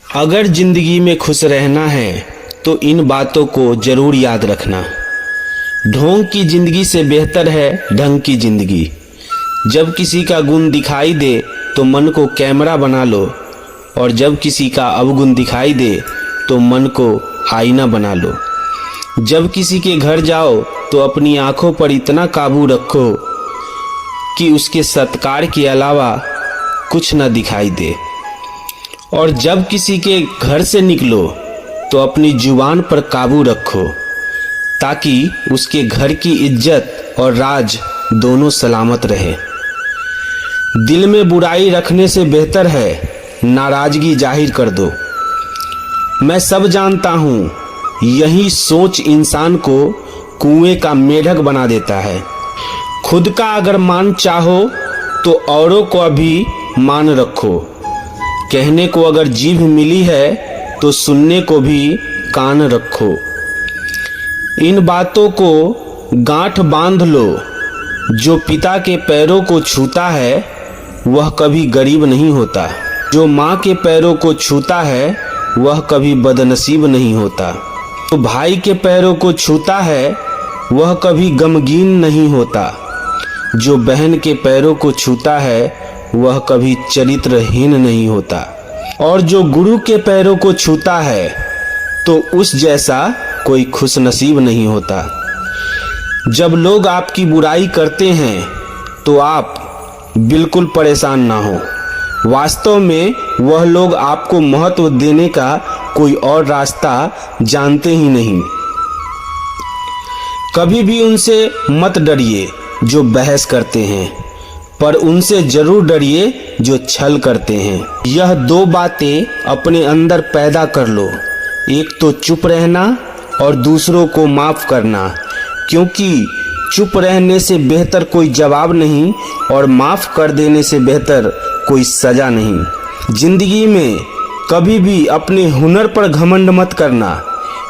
अगर जिंदगी में खुश रहना है तो इन बातों को जरूर याद रखना। ढोंग की जिंदगी से बेहतर है ढंग की जिंदगी। जब किसी का गुण दिखाई दे तो मन को कैमरा बना लो, और जब किसी का अवगुण दिखाई दे तो मन को आईना बना लो। जब किसी के घर जाओ तो अपनी आंखों पर इतना काबू रखो कि उसके सत्कार के अलावा कुछ न दिखाई दे, और जब किसी के घर से निकलो तो अपनी जुबान पर काबू रखो ताकि उसके घर की इज्जत और राज दोनों सलामत रहे। दिल में बुराई रखने से बेहतर है नाराजगी जाहिर कर दो। मैं सब जानता हूँ, यही सोच इंसान को कुएं का मेढक बना देता है। खुद का अगर मान चाहो तो औरों को भी मान रखो। कहने को अगर जीभ मिली है तो सुनने को भी कान रखो। इन बातों को गांठ बांध लो, जो पिता के पैरों को छूता है वह कभी गरीब नहीं होता। जो माँ के पैरों को छूता है वह कभी बदनसीब नहीं होता। जो भाई के पैरों को छूता है वह कभी गमगीन नहीं होता। जो बहन के पैरों को छूता है वह कभी चरित्रहीन नहीं होता। और जो गुरु के पैरों को छूता है तो उस जैसा कोई खुशनसीब नहीं होता। जब लोग आपकी बुराई करते हैं तो आप बिल्कुल परेशान ना हो। वास्तव में वह लोग आपको महत्व देने का कोई और रास्ता जानते ही नहीं। कभी भी उनसे मत डरिए जो बहस करते हैं, पर उनसे जरूर डरिए जो छल करते हैं। यह दो बातें अपने अंदर पैदा कर लो, एक तो चुप रहना और दूसरों को माफ करना, क्योंकि चुप रहने से बेहतर कोई जवाब नहीं और माफ कर देने से बेहतर कोई सजा नहीं। जिंदगी में कभी भी अपने हुनर पर घमंड मत करना,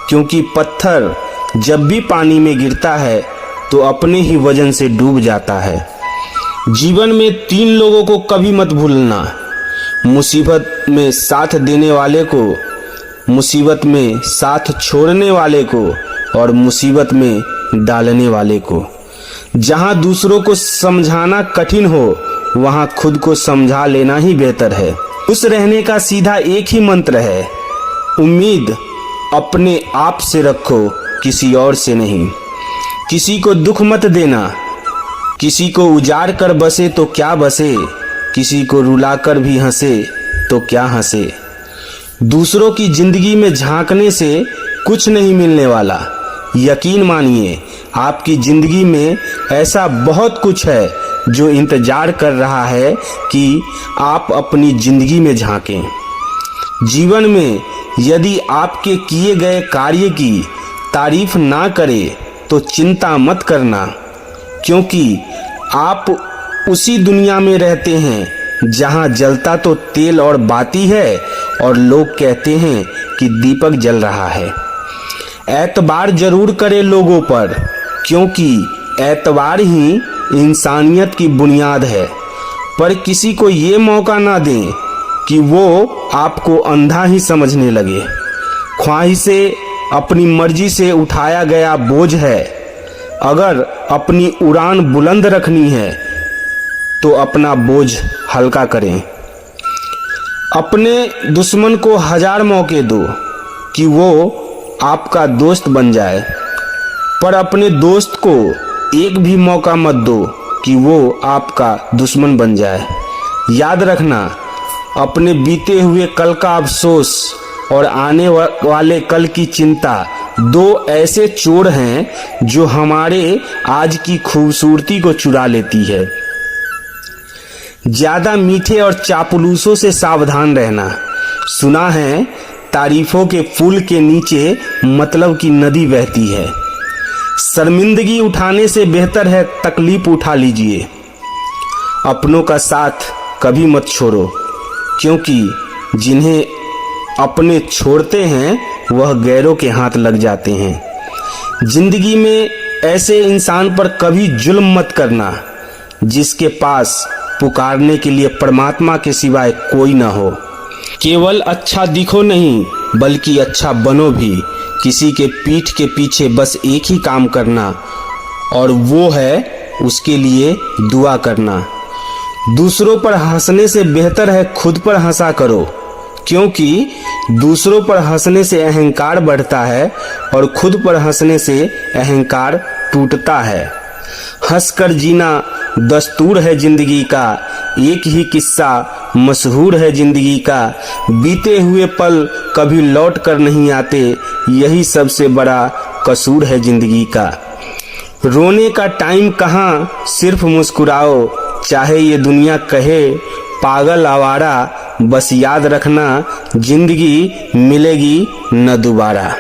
क्योंकि पत्थर जब भी पानी में गिरता है तो अपने ही वजन से डूब जाता है। जीवन में 3 लोगों को कभी मत भूलना, मुसीबत में साथ देने वाले को, मुसीबत में साथ छोड़ने वाले को और मुसीबत में डालने वाले को। जहां दूसरों को समझाना कठिन हो वहां खुद को समझा लेना ही बेहतर है। खुश रहने का सीधा एक ही मंत्र है, उम्मीद अपने आप से रखो, किसी और से नहीं। किसी को दुख मत देना, किसी को उजाड़ कर बसे तो क्या बसे, किसी को रुलाकर भी हंसे तो क्या हंसे। दूसरों की जिंदगी में झांकने से कुछ नहीं मिलने वाला। यकीन मानिए, आपकी जिंदगी में ऐसा बहुत कुछ है जो इंतजार कर रहा है कि आप अपनी जिंदगी में झांकें। जीवन में यदि आपके किए गए कार्य की तारीफ ना करे तो चिंता मत करना, क्योंकि आप उसी दुनिया में रहते हैं जहां जलता तो तेल और बाती है और लोग कहते हैं कि दीपक जल रहा है। एतबार जरूर करें लोगों पर, क्योंकि एतबार ही इंसानियत की बुनियाद है। पर किसी को ये मौका ना दें कि वो आपको अंधा ही समझने लगे। ख्वाहिशें अपनी मर्जी से उठाया गया बोझ है। अगर अपनी उड़ान बुलंद रखनी है तो अपना बोझ हल्का करें। अपने दुश्मन को 1000 मौके दो कि वो आपका दोस्त बन जाए, पर अपने दोस्त को एक भी मौका मत दो कि वो आपका दुश्मन बन जाए। याद रखना, अपने बीते हुए कल का अफसोस और आने वाले कल की चिंता 2 ऐसे चोर हैं जो हमारे आज की खूबसूरती को चुरा लेती है। ज्यादा मीठे और चापलूसों से सावधान रहना। सुना है तारीफों के फूल के नीचे मतलब की नदी बहती है। शर्मिंदगी उठाने से बेहतर है तकलीफ उठा लीजिए। अपनों का साथ कभी मत छोड़ो, क्योंकि जिन्हें अपने छोड़ते हैं वह गैरों के हाथ लग जाते हैं। जिंदगी में ऐसे इंसान पर कभी जुल्म मत करना जिसके पास पुकारने के लिए परमात्मा के सिवाय कोई ना हो। केवल अच्छा दिखो नहीं बल्कि अच्छा बनो भी। किसी के पीठ के पीछे बस एक ही काम करना और वो है उसके लिए दुआ करना। दूसरों पर हंसने से बेहतर है खुद पर हंसा करो, क्योंकि दूसरों पर हंसने से अहंकार बढ़ता है और खुद पर हंसने से अहंकार टूटता है। हंसकर जीना दस्तूर है जिंदगी का, एक ही किस्सा मशहूर है जिंदगी का। बीते हुए पल कभी लौट कर नहीं आते, यही सबसे बड़ा कसूर है जिंदगी का। रोने का टाइम कहाँ, सिर्फ मुस्कुराओ, चाहे ये दुनिया कहे पागल आवारा। बस याद रखना जिंदगी मिलेगी न दोबारा।